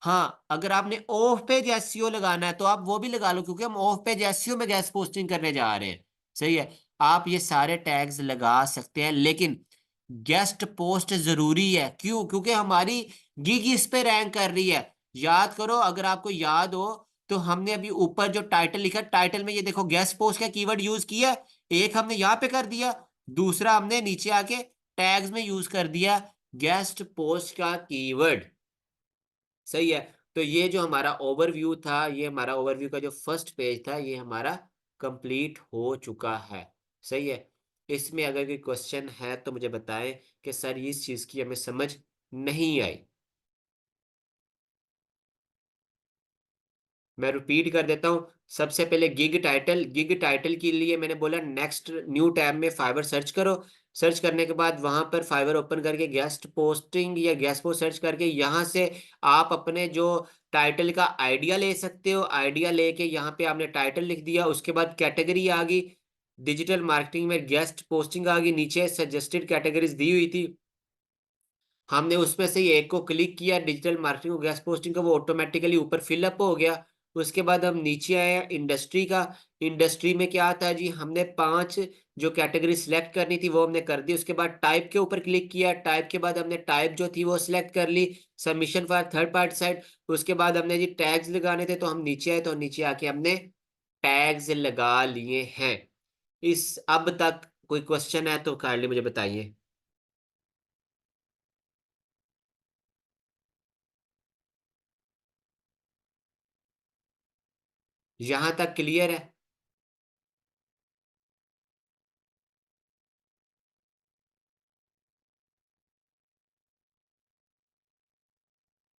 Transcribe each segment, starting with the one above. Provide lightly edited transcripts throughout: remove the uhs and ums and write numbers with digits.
हाँ, अगर आपने ऑफ पेज एसईओ लगाना है तो आप वो भी लगा लो, क्योंकि हम ऑफ पेज एसईओ में गेस्ट पोस्टिंग करने जा रहे हैं। सही है, आप ये सारे टैग्स लगा सकते हैं, लेकिन गेस्ट पोस्ट जरूरी है। क्यों? क्योंकि हमारी गिग इस पे रैंक कर रही है। याद करो, अगर आपको याद हो तो हमने अभी ऊपर जो टाइटल लिखा, टाइटल में ये देखो गेस्ट पोस्ट का कीवर्ड यूज किया। एक हमने यहाँ पे कर दिया, दूसरा हमने नीचे आके टैग्स में यूज कर दिया गेस्ट पोस्ट का कीवर्ड। सही है। तो ये जो हमारा ओवरव्यू था, ये हमारा ओवरव्यू का जो फर्स्ट पेज था, ये हमारा कंप्लीट हो चुका है। सही है। इसमें अगर कोई क्वेश्चन है तो मुझे बताएं कि सर इस चीज की हमें समझ नहीं आई। मैं रिपीट कर देता हूँ। सबसे पहले गिग टाइटल, गिग टाइटल के लिए मैंने बोला नेक्स्ट न्यू टैब में फाइवर सर्च करो। सर्च करने के बाद वहां पर फाइवर ओपन करके गेस्ट पोस्टिंग या गेस्ट पोस्ट सर्च करके यहाँ से आप अपने जो टाइटल का आइडिया ले सकते हो। आइडिया लेके यहाँ पे आपने टाइटल लिख दिया, उसके बाद कैटेगरी आ गई, डिजिटल मार्केटिंग में गेस्ट पोस्टिंग आ गई, नीचे सजेस्टेड कैटेगरीज दी हुई थी, हमने उसमें से एक को क्लिक किया, डिजिटल मार्केटिंग को गैस पोस्टिंग का, वो ऑटोमेटिकली ऊपर फिलअप हो गया। उसके बाद हम नीचे आए इंडस्ट्री का। इंडस्ट्री में क्या आता है जी, हमने 5 जो कैटेगरी सिलेक्ट करनी थी वो हमने कर दी। उसके बाद टाइप के ऊपर क्लिक किया, टाइप के बाद हमने टाइप जो थी वो सिलेक्ट कर ली, submission for third party site. उसके बाद हमने जी टैग्स लगाने थे, तो हम नीचे आए, तो नीचे आके हमने टैग्स लगा लिए हैं। इस अब तक कोई क्वेश्चन है तो काइंडली मुझे बताइए। यहां तक क्लियर है?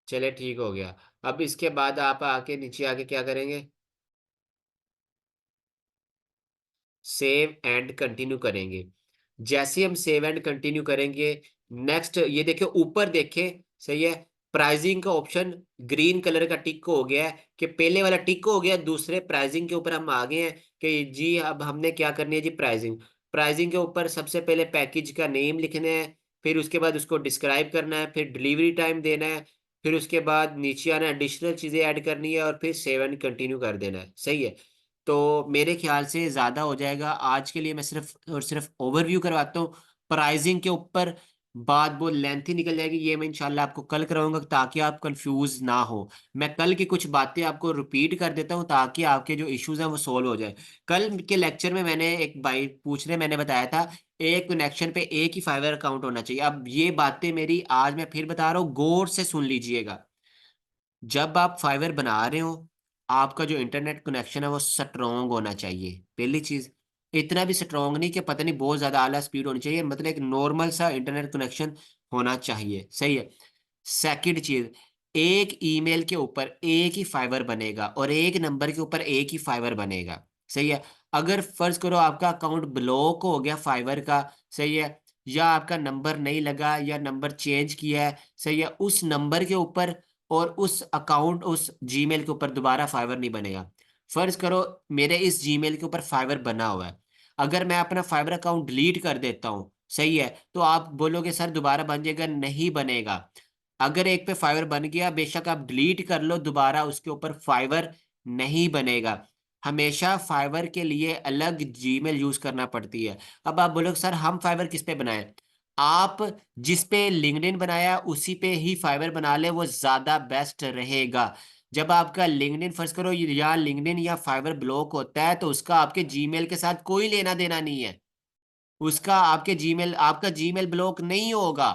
चले ठीक हो गया। अब इसके बाद आप आके नीचे आके क्या करेंगे, सेव एंड कंटिन्यू करेंगे। जैसे हम सेव एंड कंटिन्यू करेंगे, नेक्स्ट ये देखिए ऊपर देखे, सही है, प्राइसिंग का ऑप्शन ग्रीन कलर का टिक हो गया है, कि पहले वाला टिक हो गया, दूसरे प्राइसिंग के ऊपर हम आ गए हैं कि जी अब हमने क्या करनी है जी, प्राइसिंग। प्राइसिंग के ऊपर सबसे पहले पैकेज का नेम लिखना है, फिर उसके बाद उसको डिस्क्राइब करना है, फिर डिलीवरी टाइम देना है, फिर उसके बाद नीचे आना, एडिशनल चीजें ऐड करनी है, और फिर सेव एंड कंटिन्यू कर देना है। सही है। तो मेरे ख्याल से ज़्यादा हो जाएगा आज के लिए। मैं सिर्फ और सिर्फ ओवरव्यू करवाता हूँ। प्राइसिंग के ऊपर बात बहुत लेंथी निकल जाएगी, ये मैं इंशाल्लाह आपको कल कराऊंगा ताकि आप कंफ्यूज ना हो। मैं कल की कुछ बातें आपको रिपीट कर देता हूँ ताकि आपके जो इश्यूज हैं वो सोल्व हो जाए। कल के लेक्चर में मैंने एक भाई पूछने मैंने बताया था एक कनेक्शन पे एक ही फाइवर अकाउंट होना चाहिए। अब ये बातें मेरी आज मैं फिर बता रहा हूँ, गौर से सुन लीजिएगा। जब आप फाइवर बना रहे हो, आपका जो इंटरनेट कनेक्शन है वो स्ट्रोंग होना चाहिए, पहली चीज। इतना भी स्ट्रोंग नहीं कि पता नहीं बहुत ज्यादा आला स्पीड होनी चाहिए, मतलब एक नॉर्मल सा इंटरनेट कनेक्शन होना चाहिए। सही है। सेकंड चीज, एक ईमेल के ऊपर एक ही फाइबर बनेगा और एक नंबर के ऊपर एक ही फाइबर बनेगा। सही है। अगर फर्ज करो आपका अकाउंट ब्लॉक हो गया फाइबर का, सही है, या आपका नंबर नहीं लगा या नंबर चेंज किया है, सही है, उस नंबर के ऊपर और उस अकाउंट उस जीमेल के ऊपर दोबारा फाइबर नहीं बनेगा। फर्ज करो मेरे इस जीमेल के ऊपर फाइबर बना हुआ है, अगर मैं अपना फाइबर अकाउंट डिलीट कर देता हूँ, सही है, तो आप बोलोगे सर दोबारा बन जाएगा, नहीं बनेगा। अगर एक पे फाइबर बन गया, बेशक आप डिलीट कर लो, दोबारा उसके ऊपर फाइबर नहीं बनेगा। हमेशा फाइबर के लिए अलग जीमेल यूज करना पड़ती है। अब आप बोलोगे सर हम फाइबर किस पे बनाएं? आप जिस पे लिंक्डइन बनाया उसी पे ही फाइबर बना ले, वो ज्यादा बेस्ट रहेगा। जब आपका लिंक्डइन फर्ज करो या लिंक्डइन या फाइबर ब्लॉक होता है तो उसका आपके जीमेल के साथ कोई लेना देना नहीं है। उसका आपके जीमेल आपका जीमेल ब्लॉक नहीं होगा,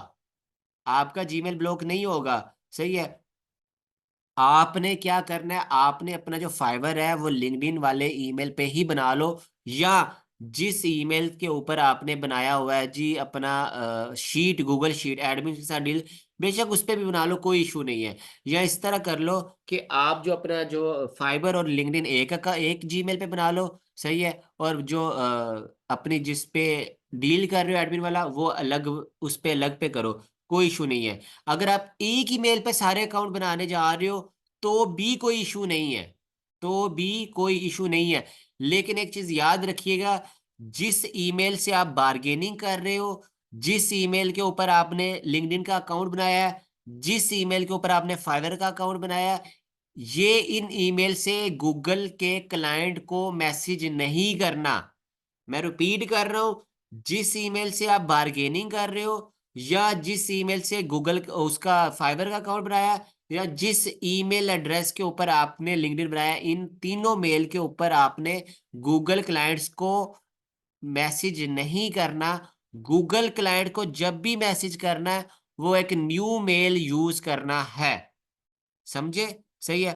आपका जीमेल ब्लॉक नहीं होगा। सही है। आपने क्या करना है, आपने अपना जो फाइवर है वो लिंक्डइन वाले ईमेल पे ही बना लो, या जिस ईमेल के ऊपर आपने बनाया हुआ है जी अपना शीट, गूगल शीट एडमिन के साथ डील, बेशक उस पे भी बना लो, कोई इशू नहीं है। या इस तरह कर लो कि आप जो अपना जो फाइबर और लिंक्डइन एक का एक जीमेल पे बना लो, सही है, और जो अपनी जिस पे डील कर रहे हो एडमिन वाला वो अलग, उस पे अलग पे करो, कोई इशू नहीं है। अगर आप एक ही मेल पे सारे अकाउंट बनाने जा रहे हो तो भी कोई इशू नहीं है, तो भी कोई इशू नहीं है। लेकिन एक चीज याद रखिएगा, जिस ईमेल से आप बार्गेनिंग कर रहे हो, जिस ईमेल के ऊपर आपने लिंक्डइन का अकाउंट बनाया है, जिस ईमेल के ऊपर आपने फाइवर का अकाउंट बनाया, ये इन ईमेल से गूगल के क्लाइंट को मैसेज नहीं करना। मैं रिपीट कर रहा हूं, जिस ईमेल से आप बार्गेनिंग कर रहे हो, या जिस ईमेल से गूगल उसका फाइवर का अकाउंट बनाया, या जिस ईमेल एड्रेस के ऊपर आपने लिंक्डइन बनाया, इन तीनों मेल के ऊपर आपने गूगल क्लाइंट्स को मैसेज नहीं करना। गूगल क्लाइंट को जब भी मैसेज करना है, वो एक न्यू मेल यूज करना है। समझे? सही है।